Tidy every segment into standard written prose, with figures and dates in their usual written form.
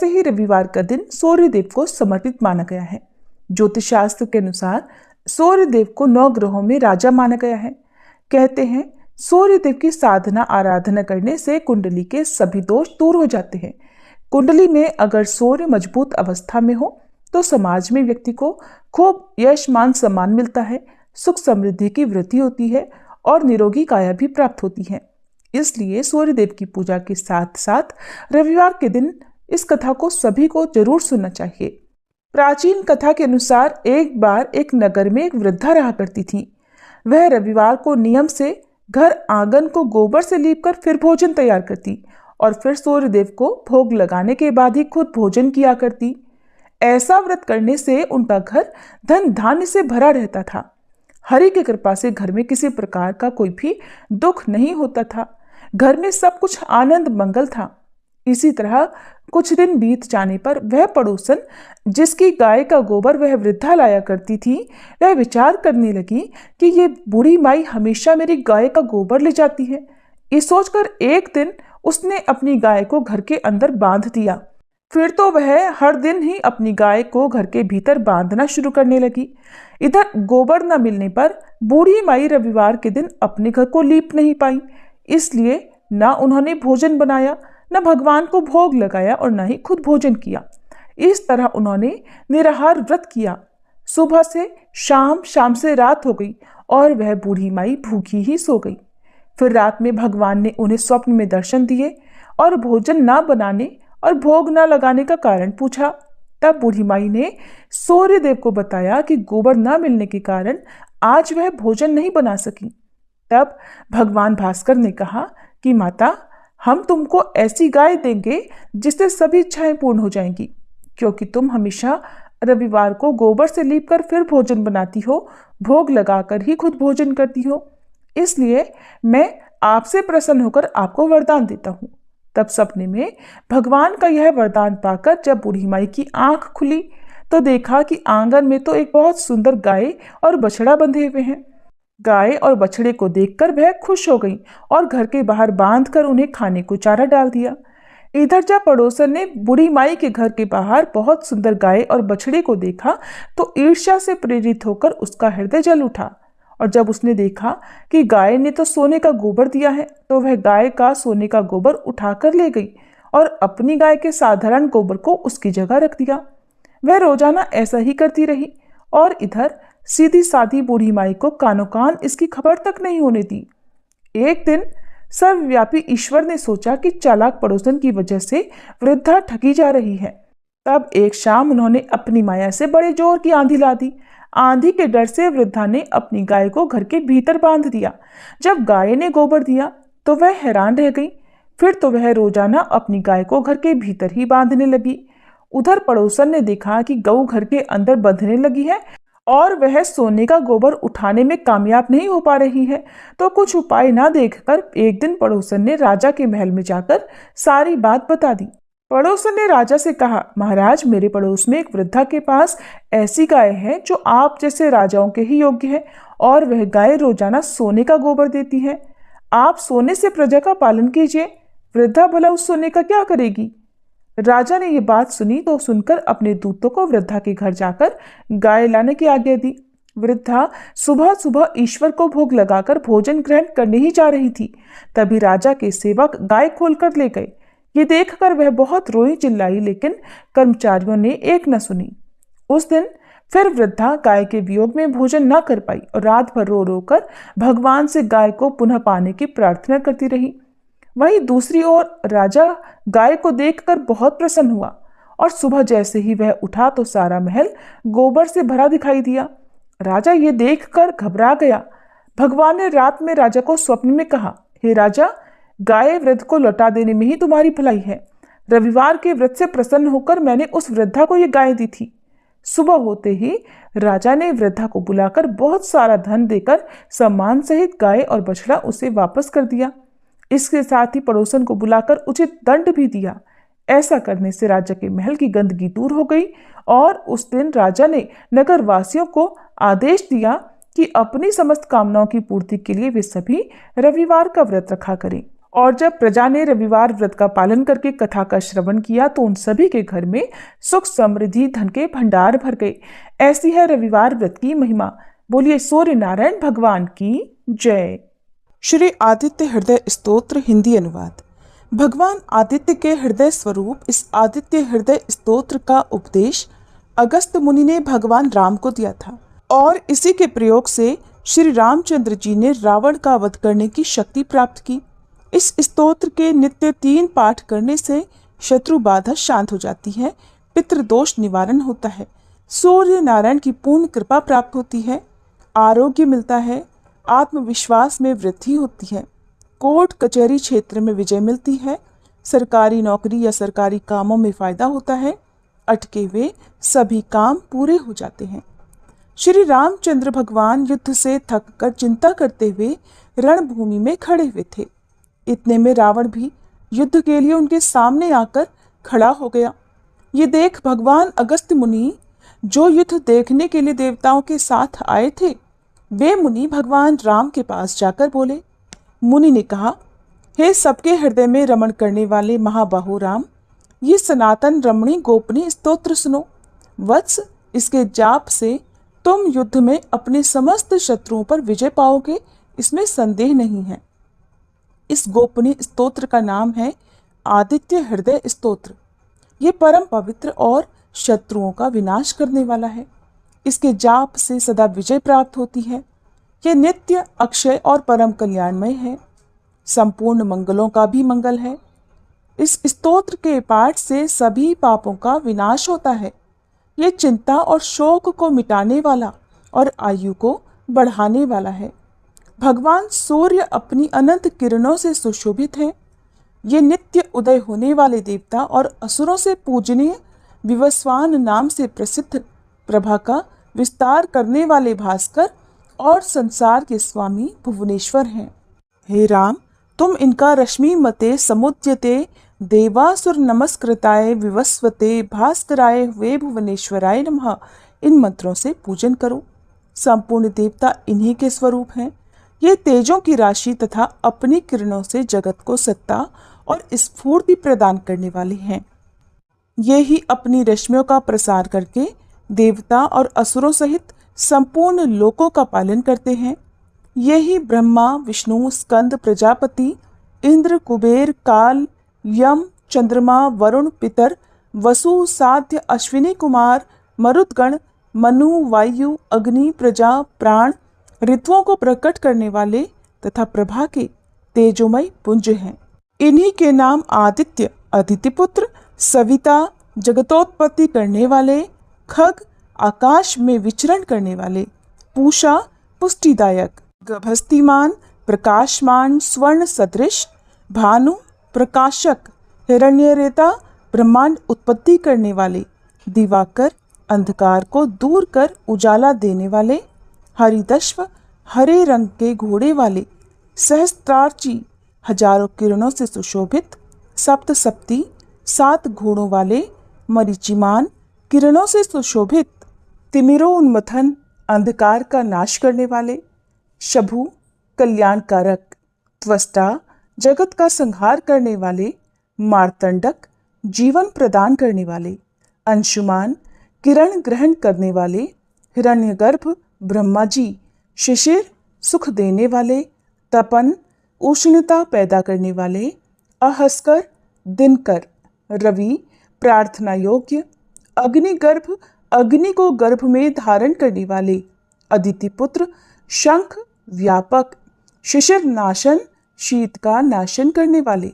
से ही रविवार का दिन सूर्य देव को समर्पित माना गया है। ज्योतिष शास्त्र के अनुसार सूर्य देव को 9 ग्रहों में राजा माना गया है। कहते हैं सूर्य देव की साधना आराधना करने से कुंडली के सभी दोष दूर हो जाते हैं। कुंडली में अगर सूर्य मजबूत अवस्था में हो तो समाज में व्यक्ति को खूब यश मान सम्मान मिलता है, सुख समृद्धि की वृद्धि होती है और निरोगी काया भी प्राप्त होती है। इसलिए सूर्य देव की पूजा के साथ साथ रविवार के दिन इस कथा को सभी को जरूर सुनना चाहिए। प्राचीन कथा के अनुसार एक बार एक नगर में एक वृद्धा रहा करती थी। वह रविवार को नियम से घर आंगन को गोबर से लीपकर फिर भोजन तैयार करती और फिर सूर्य देव को भोग लगाने के बाद ही खुद भोजन किया करती। ऐसा व्रत करने से उनका घर धन धान्य से भरा रहता था। हरि की कृपा से घर में किसी प्रकार का कोई भी दुख नहीं होता था। घर में सब कुछ आनंद मंगल था। इसी तरह कुछ दिन बीत जाने पर वह पड़ोसन जिसकी गाय का गोबर वह वृद्धा लाया करती थी, वह विचार करने लगी कि ये बूढ़ी माई हमेशा मेरी गाय का गोबर ले जाती है। ये सोचकर एक दिन उसने अपनी गाय को घर के अंदर बांध दिया। फिर तो वह हर दिन ही अपनी गाय को घर के भीतर बांधना शुरू करने लगी। इधर गोबर न मिलने पर बूढ़ी माई रविवार के दिन अपने घर को लीप नहीं पाई, इसलिए न उन्होंने भोजन बनाया, न भगवान को भोग लगाया और न ही खुद भोजन किया। इस तरह उन्होंने निराहार व्रत किया। सुबह से शाम, शाम से रात हो गई और वह बूढ़ी माई भूखी ही सो गई। फिर रात में भगवान ने उन्हें स्वप्न में दर्शन दिए और भोजन न बनाने और भोग न लगाने का कारण पूछा। तब बूढ़ी माई ने सूर्य देव को बताया कि गोबर न मिलने के कारण आज वह भोजन नहीं बना सकी। तब भगवान भास्कर ने कहा कि माता, हम तुमको ऐसी गाय देंगे जिससे सभी इच्छाएं पूर्ण हो जाएंगी, क्योंकि तुम हमेशा रविवार को गोबर से लीपकर फिर भोजन बनाती हो, भोग लगाकर ही खुद भोजन करती हो। इसलिए मैं आपसे प्रसन्न होकर आपको वरदान देता हूँ। तब सपने में भगवान का यह वरदान पाकर जब बूढ़ी माई की आंख खुली तो देखा कि आंगन में तो एक बहुत सुंदर गाय और बछड़ा बंधे हुए हैं। गाय और बछड़े को देखकर वह खुश हो गई और घर के बाहर बांधकर उन्हें खाने को चारा डाल दिया। इधर जब पड़ोसन ने बूढ़ी माई के घर के बाहर बहुत सुंदर गाय और बछड़े को देखा तो ईर्ष्या से प्रेरित होकर उसका हृदय जल उठा। और जब उसने देखा कि गाय ने तो सोने का गोबर दिया है तो वह गाय का सोने का गोबर उठाकर ले गई और अपनी गाय के साधारण गोबर को उसकी जगह रख दिया। वह रोजाना ऐसा ही करती रही और इधर सीधी सादी बूढ़ी माई को कानो कान इसकी खबर तक नहीं होने दी। एक दिन सर्वव्यापी ईश्वर ने सोचा कि चालाक पड़ोसन की वजह से वृद्धा ठगी जा रही है। तब एक शाम उन्होंने अपनी माया से बड़े जोर की आंधी ला दी। आंधी के डर से वृद्धा ने अपनी गाय को घर के भीतर बांध दिया। जब गाय ने गोबर दिया तो वह हैरान रह गई। फिर तो वह रोजाना अपनी गाय को घर के भीतर ही बांधने लगी। उधर पड़ोसन ने देखा कि गऊ घर के अंदर बंधने लगी है और वह सोने का गोबर उठाने में कामयाब नहीं हो पा रही है, तो कुछ उपाय ना देखकर एक दिन पड़ोसन ने राजा के महल में जाकर सारी बात बता दी। पड़ोसन ने राजा से कहा, महाराज, मेरे पड़ोस में एक वृद्धा के पास ऐसी गाय है जो आप जैसे राजाओं के ही योग्य है और वह गाय रोजाना सोने का गोबर देती है। आप सोने से प्रजा का पालन कीजिए। वृद्धा भला उस सोने का क्या करेगी? राजा ने ये बात सुनी तो सुनकर अपने दूतों को वृद्धा के घर जाकर गाय लाने की आज्ञा दी। वृद्धा सुबह सुबह ईश्वर को भोग लगाकर भोजन ग्रहण करने ही जा रही थी। तभी राजा के सेवक गाय खोलकर ले गए। ये देखकर वह बहुत रोई चिल्लाई, लेकिन कर्मचारियों ने एक न सुनी। उस दिन फिर वृद्धा गाय के वियोग में भोजन न कर पाई और रात भर रो रो कर भगवान से गाय को पुनः पाने की प्रार्थना करती रही। वहीं दूसरी ओर राजा गाय को देखकर बहुत प्रसन्न हुआ और सुबह जैसे ही वह उठा तो सारा महल गोबर से भरा दिखाई दिया। राजा ये देखकर घबरा गया। भगवान ने रात में राजा को स्वप्न में कहा, हे राजा, गाय वृद्ध को लौटा देने में ही तुम्हारी भलाई है। रविवार के व्रत से प्रसन्न होकर मैंने उस वृद्धा को ये गाय दी थी। सुबह होते ही राजा ने वृद्धा को बुलाकर बहुत सारा धन देकर सम्मान सहित गाय और बछड़ा उसे वापस कर दिया। इसके साथ ही पड़ोसन को बुलाकर उचित दंड भी दिया। ऐसा करने से राजा के महल की गंदगी दूर हो गई और उस दिन राजा ने नगर वासियों को आदेश दिया कि अपनी समस्त कामनाओं की पूर्ति के लिए वे सभी रविवार का व्रत रखा करें और जब प्रजा ने रविवार व्रत का पालन करके कथा का श्रवण किया तो उन सभी के घर में सुख समृद्धि धन के भंडार भर गए। ऐसी है रविवार व्रत की महिमा। बोलिए सूर्य नारायण भगवान की जय। श्री आदित्य हृदय स्तोत्र हिंदी अनुवाद। भगवान आदित्य के हृदय स्वरूप इस आदित्य हृदय स्तोत्र का उपदेश अगस्त मुनि ने भगवान राम को दिया था और इसी के प्रयोग से श्री रामचंद्र जी ने रावण का वध करने की शक्ति प्राप्त की। इस स्तोत्र के नित्य 3 पाठ करने से शत्रु बाधा शांत हो जाती है, पितृदोष निवारण होता है, सूर्य नारायण की पूर्ण कृपा प्राप्त होती है, आरोग्य मिलता है, आत्मविश्वास में वृद्धि होती है, कोर्ट कचहरी क्षेत्र में विजय मिलती है, सरकारी नौकरी या सरकारी कामों में फायदा होता है, अटके हुए सभी काम पूरे हो जाते हैं। श्री रामचंद्र भगवान युद्ध से थक कर चिंता करते हुए रणभूमि में खड़े हुए थे। इतने में रावण भी युद्ध के लिए उनके सामने आकर खड़ा हो गया। ये देख भगवान अगस्त मुनि, जो युद्ध देखने के लिए देवताओं के साथ आए थे, वे मुनि भगवान राम के पास जाकर बोले। मुनि ने कहा, हे सबके हृदय में रमण करने वाले महाबाहु राम, ये सनातन रमणी गोपनीय स्तोत्र सुनो। वत्स, इसके जाप से तुम युद्ध में अपने समस्त शत्रुओं पर विजय पाओगे, इसमें संदेह नहीं है। इस गोपनीय स्तोत्र का नाम है आदित्य हृदय स्तोत्र। ये परम पवित्र और शत्रुओं का विनाश करने वाला है। इसके जाप से सदा विजय प्राप्त होती है। यह नित्य, अक्षय और परम कल्याणमय है। संपूर्ण मंगलों का भी मंगल है। इस स्तोत्र के पाठ से सभी पापों का विनाश होता है। ये चिंता और शोक को मिटाने वाला और आयु को बढ़ाने वाला है। भगवान सूर्य अपनी अनंत किरणों से सुशोभित हैं। ये नित्य उदय होने वाले देवता और असुरों से पूजनीय विवस्वान नाम से प्रसिद्ध प्रभा का विस्तार करने वाले भास्कर और संसार के स्वामी भुवनेश्वर हैं। हे राम, तुम इनका रश्मि मते समुद्यते देवासुर नमस्कृताय विवस्वते भास्कराय वे भुवनेश्वराय नमः, इन मंत्रों से पूजन करो। संपूर्ण देवता इन्हीं के स्वरूप हैं। ये तेजों की राशि तथा अपनी किरणों से जगत को सत्ता और स्फूर्ति प्रदान करने वाले हैं। ये ही अपनी रश्मियों का प्रसार करके देवता और असुरों सहित संपूर्ण लोकों का पालन करते हैं। ये ही ब्रह्मा, विष्णु, स्कंद, प्रजापति, इंद्र, कुबेर, काल, यम, चंद्रमा, वरुण, पितर, वसु, साध्य, अश्विनी कुमार, मरुदगण, मनु, वायु, अग्नि, प्रजा, प्राण, ऋतुओं को प्रकट करने वाले तथा प्रभा के तेजोमय पुंज हैं। इन्हीं के नाम आदित्य, अदितिपुत्र, सविता, जगतोत्पत्ति करने वाले, खग, आकाश में विचरण करने वाले, पूषा, पुष्टिदायक, गभस्तिमान, प्रकाशमान, स्वर्ण सदृश, भानु, प्रकाशक, हिरण्यरेता, ब्रह्मांड उत्पत्ति करने वाले, दिवाकर, अंधकार को दूर कर उजाला देने वाले, हरिदश्व, हरे रंग के घोड़े वाले, सहस्त्रार्ची, हजारों किरणों से सुशोभित, सप्तसप्ती, 7 घोड़ों वाले, मरीचिमान, किरणों से सुशोभित, तिमिरोन्मथन, अंधकार का नाश करने वाले, शभु, कल्याणकारक, त्वष्टा, जगत का संहार करने वाले, मार्तंडक, जीवन प्रदान करने वाले, अंशुमान, किरण ग्रहण करने वाले, हिरण्यगर्भ, ब्रह्मा जी, शिशिर, सुख देने वाले, तपन, उष्णता पैदा करने वाले, अहस्कर, दिनकर, रवि, प्रार्थना योग्य, अग्निगर्भ, अग्नि को गर्भ में धारण करने वाले, अदितिपुत्र, शंख, व्यापक, शिशिर नाशन, शीत का नाशन करने वाले,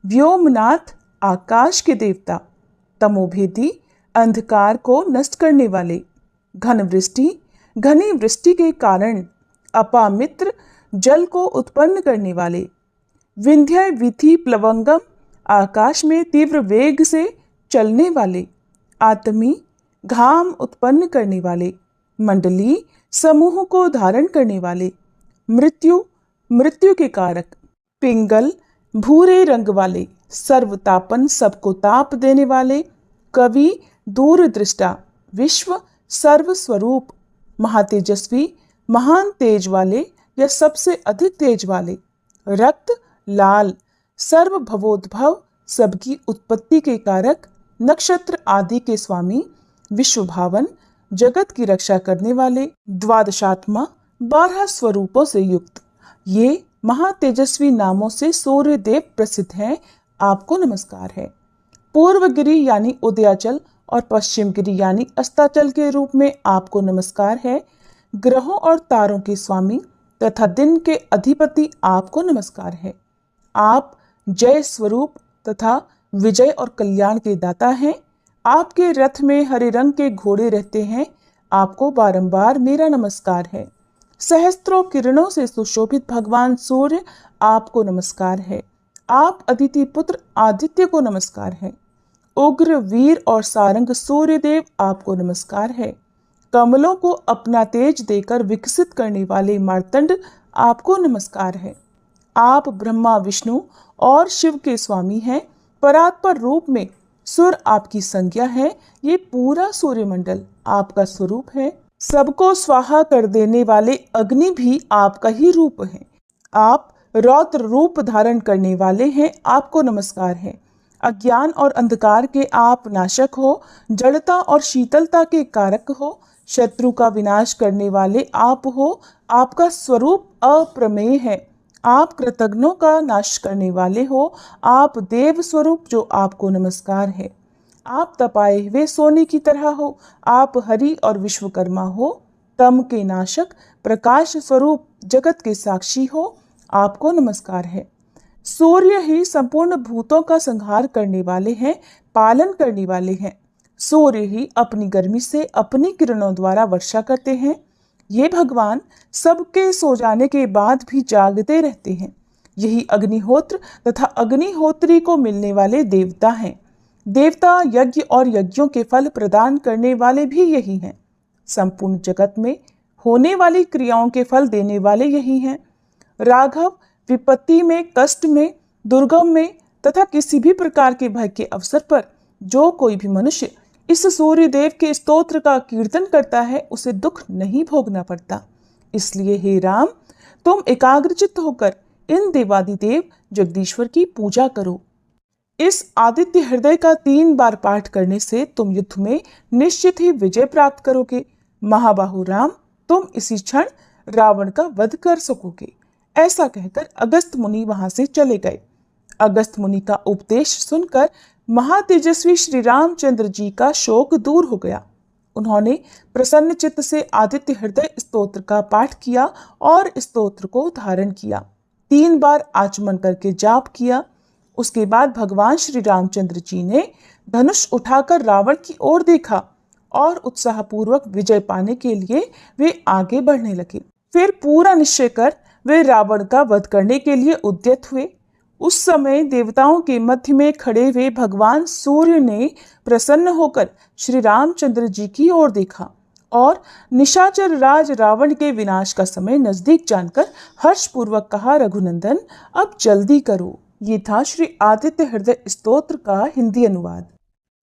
व्योमनाथ, आकाश के देवता, तमोभेदी, अंधकार को नष्ट करने वाले, घन वृष्टि, घनी वृष्टि के कारण अपामित्र, जल को उत्पन्न करने वाले, विंध्य विधि प्लवंगम, आकाश में तीव्र वेग से चलने वाले, आत्मी, घाम उत्पन्न करने वाले, मंडली, समूह को धारण करने वाले, मृत्यु, मृत्यु के कारक, पिंगल, भूरे रंग वाले, सर्वतापन, सबको ताप देने वाले, कवि, दूरदृष्टा, विश्व, सर्वस्वरूप, महातेजस्वी, महान तेज वाले या सबसे अधिक तेज वाले, रक्त, लाल, सर्व भवोद्भव, सबकी उत्पत्ति के कारक, नक्षत्र आदि के स्वामी, विश्वभावन, जगत की रक्षा करने वाले, द्वादशात्मा, 12 स्वरूपों से युक्त, ये महातेजस्वी नामों से सूर्य देव प्रसिद्ध हैं। आपको नमस्कार है। पूर्व गिरि यानी उदयाचल और पश्चिम गिरि यानी अस्ताचल के रूप में आपको नमस्कार है। ग्रहों और तारों के स्वामी तथा दिन के अधिपति आपको नमस्कार है। आप जय स्वरूप तथा विजय और कल्याण के दाता हैं। आपके रथ में हरे रंग के घोड़े रहते हैं। आपको बारंबार मेरा नमस्कार है। सहस्त्रों किरणों से सुशोभित भगवान सूर्य आपको नमस्कार है। आप अदिति पुत्र आदित्य को नमस्कार है। उग्र वीर और सारंग सूर्य देव आपको नमस्कार है। कमलों को अपना तेज देकर विकसित करने वाले मार्तंड आपको नमस्कार है। आप ब्रह्मा विष्णु और शिव के स्वामी हैं। परात्पर रूप में सुर आपकी संज्ञा है। ये पूरा सूर्यमंडल आपका स्वरूप है। सबको स्वाहा कर देने वाले अग्नि भी आपका ही रूप है। आप रौद्र रूप धारण करने वाले हैं। आपको नमस्कार है। अज्ञान और अंधकार के आप नाशक हो, जड़ता और शीतलता के कारक हो, शत्रु का विनाश करने वाले आप हो। आपका स्वरूप अप्रमेय है। आप कृतघ्नों का नाश करने वाले हो। आप देव स्वरूप, जो आपको नमस्कार है। आप तपाए हुए सोने की तरह हो। आप हरि और विश्वकर्मा हो। तम के नाशक, प्रकाश स्वरूप, जगत के साक्षी हो। आपको नमस्कार है। सूर्य ही संपूर्ण भूतों का संहार करने वाले हैं, पालन करने वाले हैं। सूर्य ही अपनी गर्मी से अपनी किरणों द्वारा वर्षा करते हैं। ये भगवान सबके सो जाने के बाद भी जागते रहते हैं। यही अग्निहोत्र तथा अग्निहोत्री को मिलने वाले देवता हैं। देवता यज्ञ और यज्ञों के फल प्रदान करने वाले भी यही हैं। संपूर्ण जगत में होने वाली क्रियाओं के फल देने वाले यही हैं। राघव विपत्ति में, कष्ट में, दुर्गम में तथा किसी भी प्रकार के भय के अवसर पर जो कोई भी मनुष्य इस सूर्य देव के स्तोत्र का कीर्तन करता है, उसे दुख नहीं भोगना पड़ता। इसलिए हे राम, तुम एकाग्रचित्त होकर इन देवादिदेव जगदीश्वर की पूजा करो। इस आदित्य हृदय का 3 बार पाठ करने से तुम युद्ध में निश्चित ही विजय प्राप्त करोगे। महाबाहु राम, तुम इसी क्षण रावण का वध कर सकोगे। ऐसा कहकर अगस्त मुनि वहां से चले गए। अगस्त मुनि का उपदेश सुनकर महातेजस्वी श्री रामचंद्र जी का शोक दूर हो गया। उन्होंने प्रसन्न चित्त से आदित्य हृदय स्तोत्र का पाठ किया और स्तोत्र को धारण किया। 3 बार आचमन करके जाप किया। उसके बाद भगवान श्री रामचंद्र जी ने धनुष उठाकर रावण की ओर देखा और उत्साहपूर्वक विजय पाने के लिए वे आगे बढ़ने लगे। फिर पूरा निश्चय कर वे रावण का वध करने के लिए उद्यत हुए। उस समय देवताओं के मध्य में खड़े हुए भगवान सूर्य ने प्रसन्न होकर श्री रामचंद्र जी की ओर देखा और निशाचर राज रावण के विनाश का समय नजदीक जानकर हर्षपूर्वक कहा, रघुनंदन अब जल्दी करो। ये था श्री आदित्य हृदय स्तोत्र का हिंदी अनुवाद।